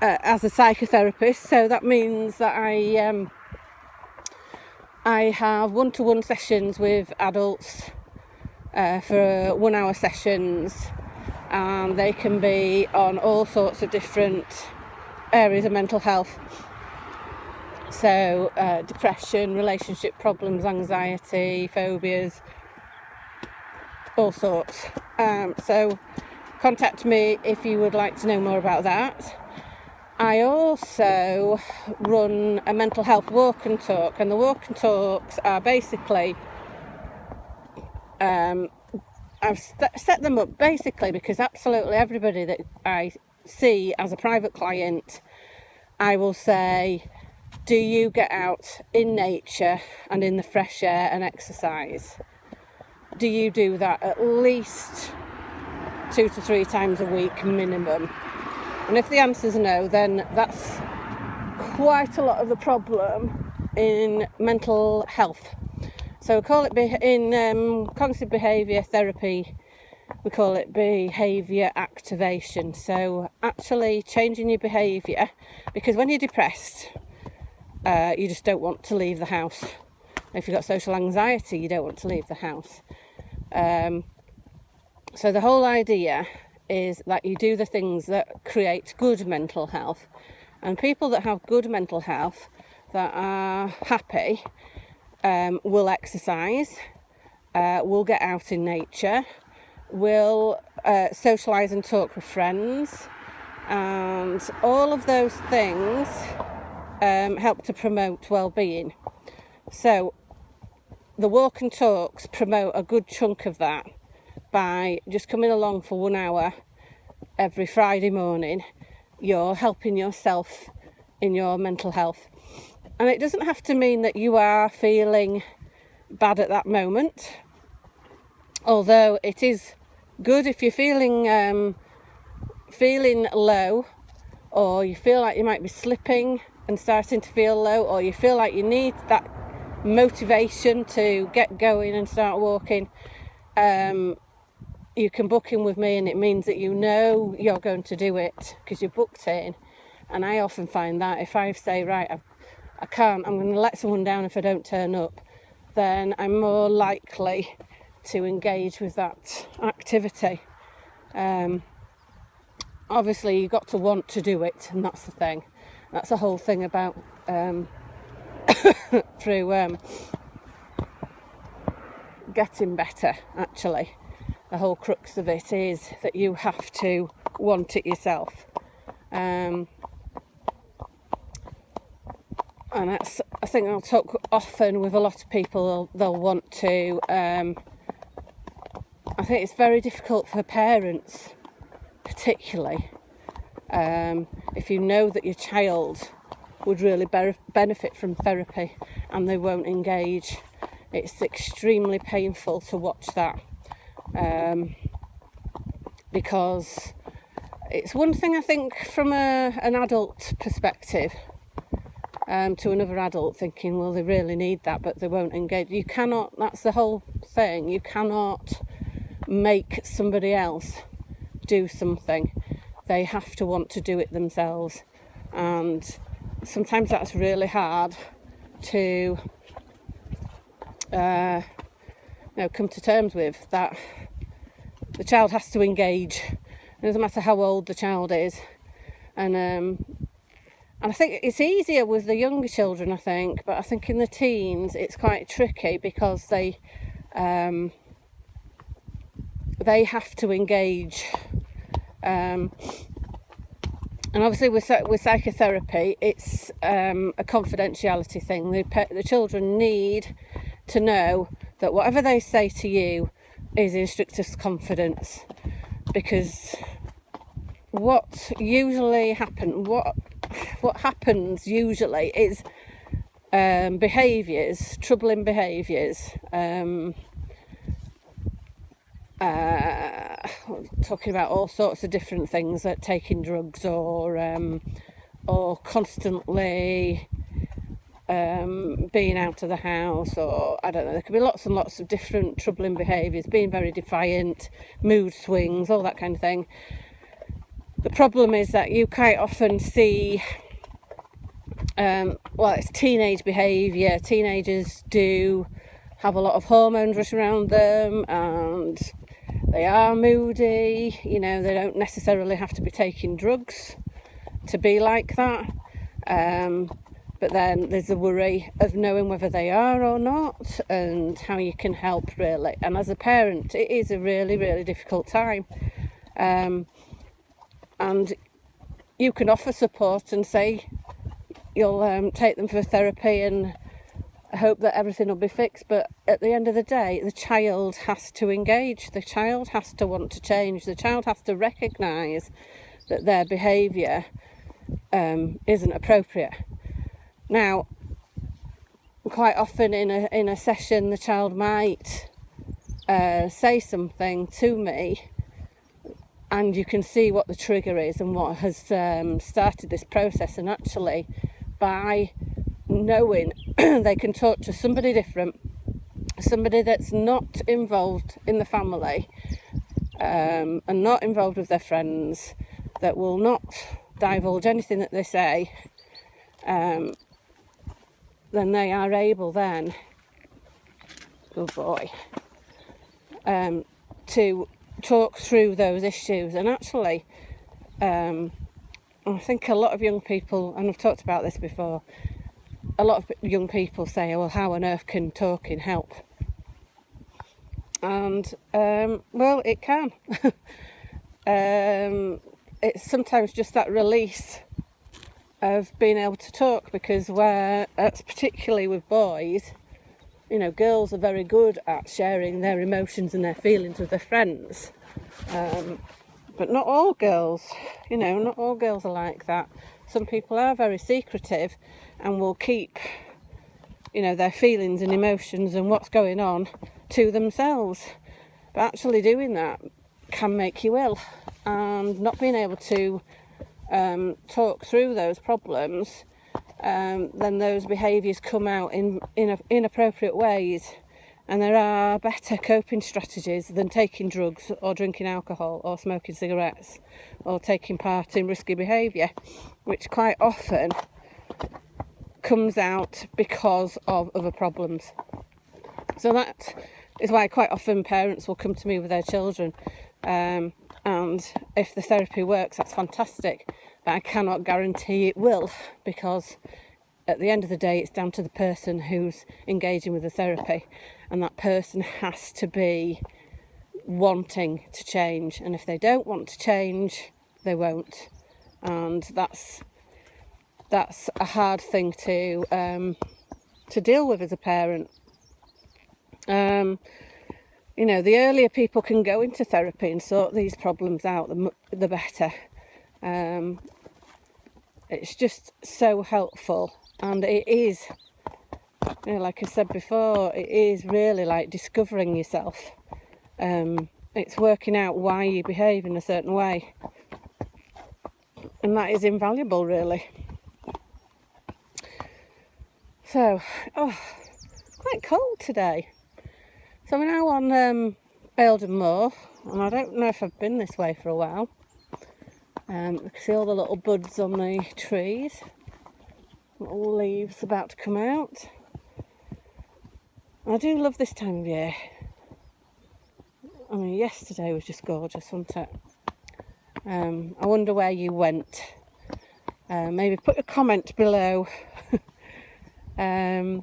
as a psychotherapist, so that means that I have one-to-one sessions with adults for 1 hour sessions, and they can be on all sorts of different areas of mental health. So depression, relationship problems, anxiety, phobias, all sorts. So contact me if you would like to know more about that. I also run a mental health walk and talk, and the walk and talks are basically, I've set them up basically because absolutely everybody that I see as a private client, I will say, do you get out in nature and in the fresh air and exercise? Do you do that at least 2 to 3 times a week minimum? And if the answer is no, then that's quite a lot of the problem in mental health. So we call it in cognitive behaviour therapy, we call it behaviour activation. So actually changing your behaviour, because when you're depressed, you just don't want to leave the house. If you've got social anxiety, you don't want to leave the house. So the whole idea is that you do the things that create good mental health. And people that have good mental health, that are happy, will exercise, will get out in nature, will socialise and talk with friends, and all of those things help to promote well-being. So the walk and talks promote a good chunk of that by just coming along for 1 hour every Friday morning. You're helping yourself in your mental health. And it doesn't have to mean that you are feeling bad at that moment, although it is good if you're feeling low, or you feel like you might be slipping and starting to feel low, or you feel like you need that motivation to get going and start walking. You can book in with me, and it means that you know you're going to do it because you're booked in. And I often find that if I say, right, I'm going to let someone down if I don't turn up, then I'm more likely to engage with that activity. Obviously you've got to want to do it, and that's the thing. That's the whole thing about through getting better, actually. The whole crux of it is that you have to want it yourself. And that's, I think I'll talk often with a lot of people, they'll want to, I think it's very difficult for parents, particularly, if you know that your child would really benefit from therapy and they won't engage. It's extremely painful to watch that, because it's one thing, I think, from an adult perspective, to another adult thinking, well, they really need that, but they won't engage. You cannot, that's the whole thing, you cannot make somebody else do something. They have to want to do it themselves, and sometimes that's really hard to come to terms with, that the child has to engage. It doesn't matter how old the child is, and I think it's easier with the younger children, I think, but I think in the teens it's quite tricky because they have to engage. And obviously with psychotherapy, it's a confidentiality thing. The children need to know that whatever they say to you is in strictest confidence, because what usually happens usually is troubling behaviours, talking about all sorts of different things, like taking drugs or constantly being out of the house, or I don't know, there could be lots and lots of different troubling behaviours, being very defiant, mood swings, all that kind of thing. The problem is that you quite often see, it's teenage behaviour. Teenagers do have a lot of hormones rush around them, and they are moody. You know, they don't necessarily have to be taking drugs to be like that. But then there's the worry of knowing whether they are or not, and how you can help, really. And as a parent, it is a really, really difficult time. And you can offer support and say you'll take them for therapy and hope that everything will be fixed. But at the end of the day, the child has to engage. The child has to want to change. The child has to recognise that their behaviour isn't appropriate. Now, quite often in a session, the child might say something to me, and you can see what the trigger is and what has started this process. And actually, by knowing they can talk to somebody different, somebody that's not involved in the family, and not involved with their friends, that will not divulge anything that they say, then they are able then, good boy, to talk through those issues. And actually, I think a lot of young people, and I've talked about this before, a lot of young people say, well, how on earth can talking help? And well, it can. It's sometimes just that release of being able to talk, because particularly with boys, you know, girls are very good at sharing their emotions and their feelings with their friends, but not all girls, you know, not all girls are like that. Some people are very secretive and will keep, you know, their feelings and emotions and what's going on to themselves. But actually doing that can make you ill, and not being able to talk through those problems, then those behaviours come out in inappropriate ways. And there are better coping strategies than taking drugs or drinking alcohol or smoking cigarettes or taking part in risky behaviour, which quite often comes out because of other problems. So that is why quite often parents will come to me with their children, and if the therapy works, that's fantastic, but I cannot guarantee it will, because at the end of the day, it's down to the person who's engaging with the therapy, and that person has to be wanting to change. And if they don't want to change, they won't. And that's a hard thing to deal with as a parent. You know, the earlier people can go into therapy and sort these problems out, the better. It's just so helpful. And it is, you know, like I said before, it is really like discovering yourself. It's working out why you behave in a certain way. And that is invaluable, really. So, it's quite cold today. So we're now on Belden Moor, and I don't know if I've been this way for a while. You can see all the little buds on the trees. Little leaves about to come out. I do love this time of year. I mean, yesterday was just gorgeous, wasn't it? I wonder where you went. Maybe put a comment below. Yeah,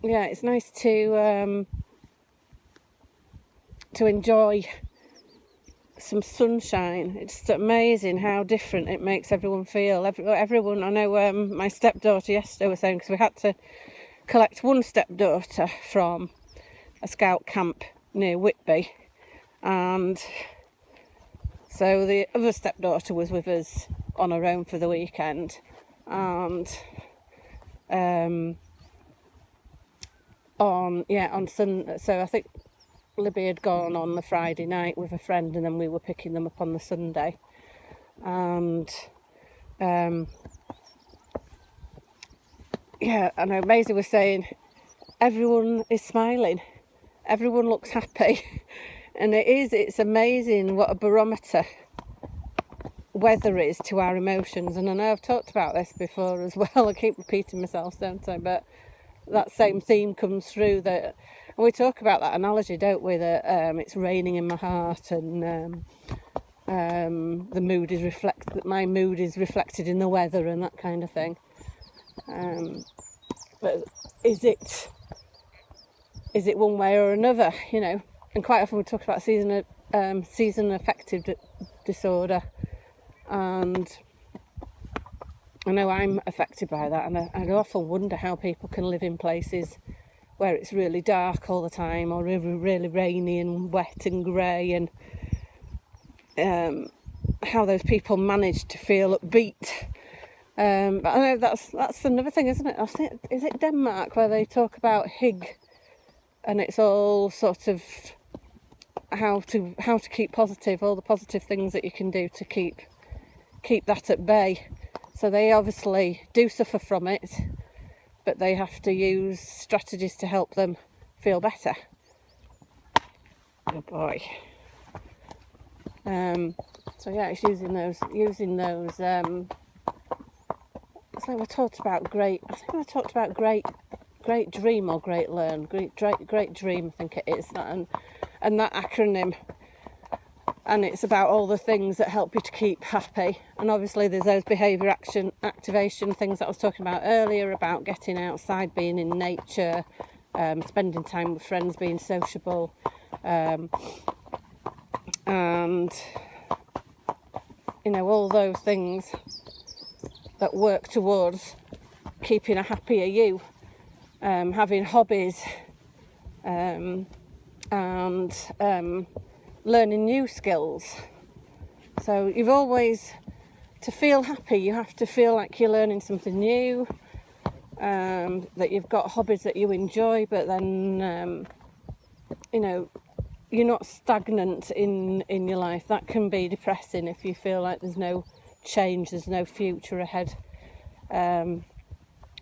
it's nice to enjoy some sunshine. It's amazing how different it makes everyone feel. Everyone, I know my stepdaughter yesterday was saying, because we had to collect one stepdaughter from a scout camp near Whitby, and so the other stepdaughter was with us on her own for the weekend, and on Sunday, so I think Libby had gone on the Friday night with a friend, and then we were picking them up on the Sunday. And yeah, I know Maisie was saying everyone is smiling, everyone looks happy. And it's amazing what a barometer weather is to our emotions. And I know I've talked about this before as well. I keep repeating myself, don't I? But that same theme comes through, that, and we talk about that analogy, don't we, that it's raining in my heart, and the mood is my mood is reflected in the weather and that kind of thing. But is it one way or another, you know? And quite often we talk about season affective disorder, and I know I'm affected by that, and I often wonder how people can live in places where it's really dark all the time, or really rainy and wet and grey, and how those people manage to feel upbeat. But I know that's another thing, isn't it? I think, is it Denmark, where they talk about hygge, and it's all sort of how to keep positive, all the positive things that you can do to keep that at bay. So they obviously do suffer from it, but they have to use strategies to help them feel better. Oh boy. So yeah, it's using those. It's like we talked about great dream or great learn. Great dream, I think it is. And that acronym. And it's about all the things that help you to keep happy. And obviously there's those behaviour activation things that I was talking about earlier, about getting outside, being in nature, spending time with friends, being sociable, and you know, all those things that work towards keeping a happier you, having hobbies, and learning new skills. So you've always, to feel happy, you have to feel like you're learning something new, that you've got hobbies that you enjoy, but then you know, you're not stagnant in your life. That can be depressing if you feel like there's no change, there's no future ahead.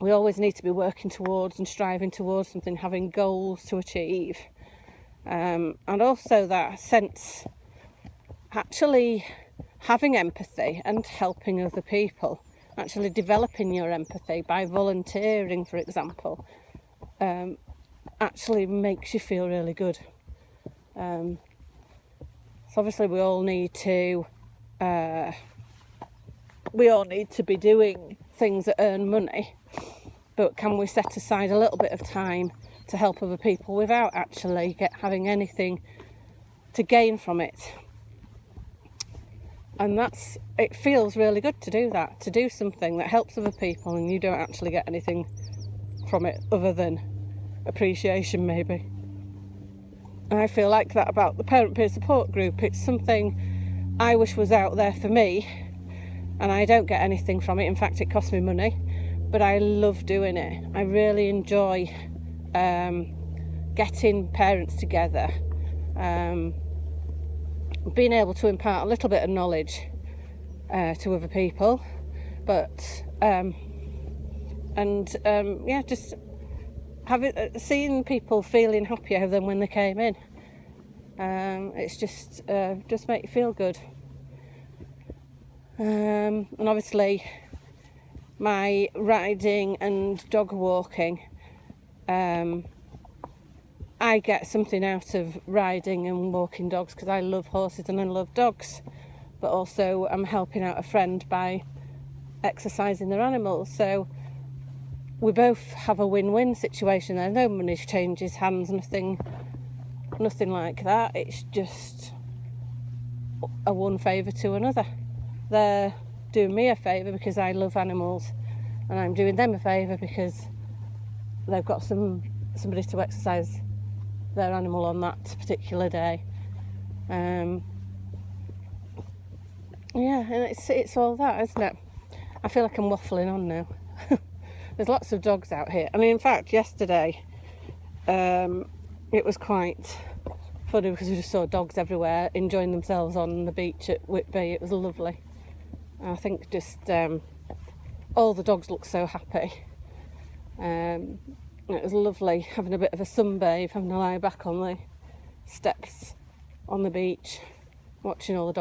We always need to be working towards and striving towards something, having goals to achieve. And also that sense, actually having empathy and helping other people, actually developing your empathy by volunteering, for example, actually makes you feel really good. So obviously we all need to be doing things that earn money, but can we set aside a little bit of time to help other people without actually having anything to gain from it? And it feels really good to do that, to do something that helps other people and you don't actually get anything from it other than appreciation, maybe. And I feel like that about the parent peer support group. It's something I wish was out there for me, and I don't get anything from it. In fact, it costs me money, but I love doing it. I really enjoy getting parents together, being able to impart a little bit of knowledge to other people, but just seeing people feeling happier than when they came in. It's just make you feel good. And obviously my riding and dog walking, I get something out of riding and walking dogs because I love horses and I love dogs, but also I'm helping out a friend by exercising their animals. So we both have a win-win situation there. No money changes hands, nothing like that. It's just a one favour to another. They're doing me a favour because I love animals, and I'm doing them a favour because they've got somebody to exercise their animal on that particular day. And it's all that, isn't it? I feel like I'm waffling on now. There's lots of dogs out here. I mean, in fact, yesterday it was quite funny because we just saw dogs everywhere enjoying themselves on the beach at Whitby. It was lovely. I think just all the dogs look so happy. It was lovely having a bit of a sunbathe, having a lie back on the steps on the beach, watching all the dogs